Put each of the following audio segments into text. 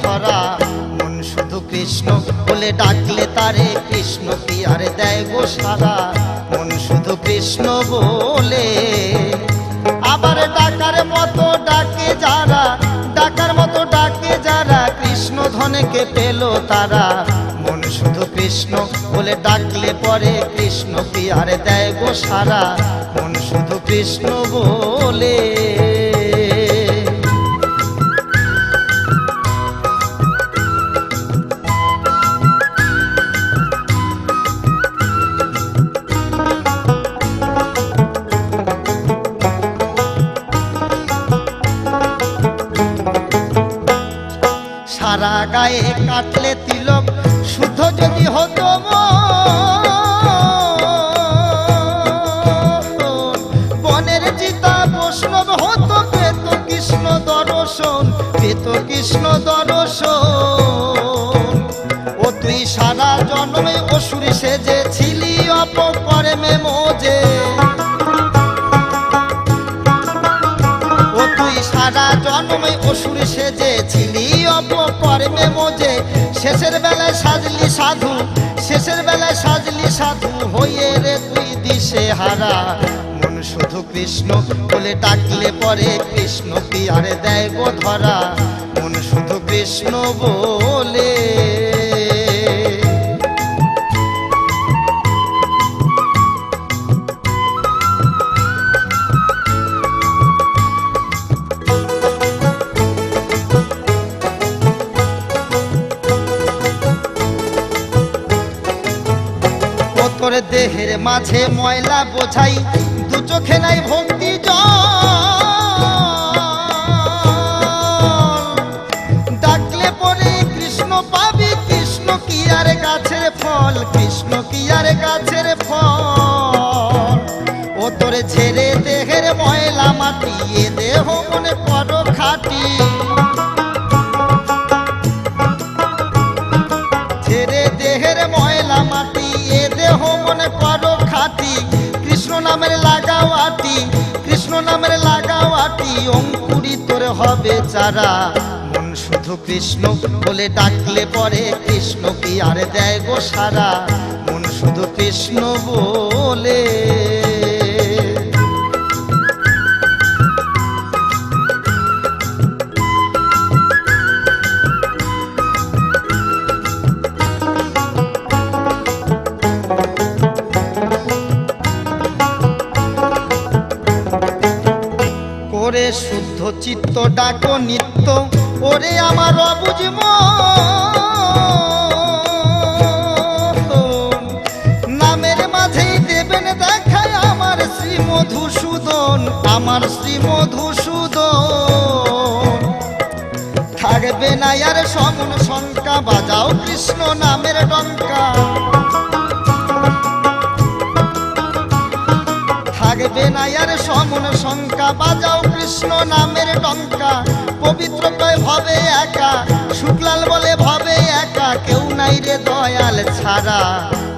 ধরা, মন শুধু কৃষ্ণ বলে ডাকলে তারে কৃষ্ণ কি আর দেয় গো সারা, মন শুধু কৃষ্ণ বলে। আবার ডাকার মতো ডাকে যারা, ডাকার মতো ডাকে যারা, কৃষ্ণ ধনেকে পেল তারা, মন শুধু কৃষ্ণ বলে ডাকলে পরে কৃষ্ণ কি আর দেয় গো সারা, মন শুধু কৃষ্ণ বলে। সারা গায়ে কাটলে তিলক শুদ্ধ যদি হতো বনের চিতা বৈষ্ণব হতো, পেত কৃষ্ণ দর্শন, পেত কৃষ্ণ দর্শন। ও তুই সারা জন্মে অসুর সেজেছিলি অপকর্মে মোজে, ও তুই সারা জন্মে অসুর সেজেছিলি অপকর্মে মোজে, শেষের বেলায় সাজলি সাধু, শেষের বেলায় সাজলি সাধু হয়ে রে তুই দিশে হারা, মন শুধু কৃষ্ণ বলে ডাকলে পরে কৃষ্ণ কি আর দেয় গো ধরা, মন শুধু কৃষ্ণ বলে। তোর দেহের মাঝে ময়লা বোঝাই, দু চোখে নাই ভক্তি জল, ডাকলে পরে কৃষ্ণ পাবি, কৃষ্ণ কি আর গাছের ফল, কৃষ্ণ কি আর গাছের ফল। ও তোর ছেড়ে দেহের ময়লা মাটি, এ দেহ মনে কর খাটি, ছেড়ে দেহের ময়লা মাটি, এ দেহ মনে করো খাটি, কৃষ্ণ নামের লাগাও আটি, কৃষ্ণ নামের লাগাও আটি, অঙ্কুরি তোর হবে চারা, মন শুধু কৃষ্ণ বলে ডাকলে পরে কৃষ্ণ কি আর দেয় গো সারা, মন শুধু কৃষ্ণ বলে। ওরে শুদ্ধ চিত্ত ডাকো নিত্য, ওরে আমার অবুঝ নামের মাঝেই দেবেন দেখায় আমার শ্রী মধুসূদন, আমার শ্রী মধুসূদন। থাকবে না আর সমন শঙ্কা, বাজাও কৃষ্ণ নামের ডঙ্কা, থাকবে না আর সমন শঙ্কা, বাজাও কৃষ্ণ নামের ডঙ্কা। পবিত্র কয় ভবে একা, শুক্লাল বলে ভবে একা, কেউ নাই রে দয়াল ছাড়া,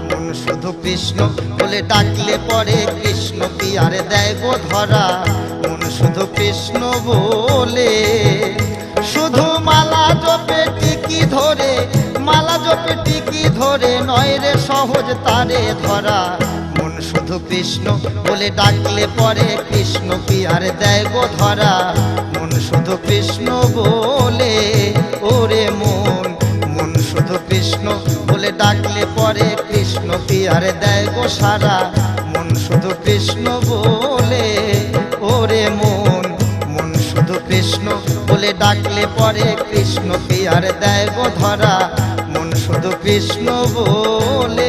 মন শুধু কৃষ্ণ বলে ডাকলে পরে কৃষ্ণ কি আর দেয় গো ধরা, মন শুধু কৃষ্ণ বলে। শুধু মালা জপে টিকি ধরে, মালা জপে টিকি ধরে, নয় রে সহজ তারে ধরা, মন শুধু কৃষ্ণ বলে ডাকলে পরে কৃষ্ণ কি আর দেয় গো ধরা, মন শুধু কৃষ্ণ বলে। ওরে মন, মন শুধু কৃষ্ণ বলে ডাকলে পরে কৃষ্ণ কি আর দেয় গো সারা, মন শুধু কৃষ্ণ বলে। ওরে মন, মন শুধু কৃষ্ণ বলে ডাকলে পরে কৃষ্ণ কি আর দেয় গো ধরা, মন শুধু কৃষ্ণ বলে।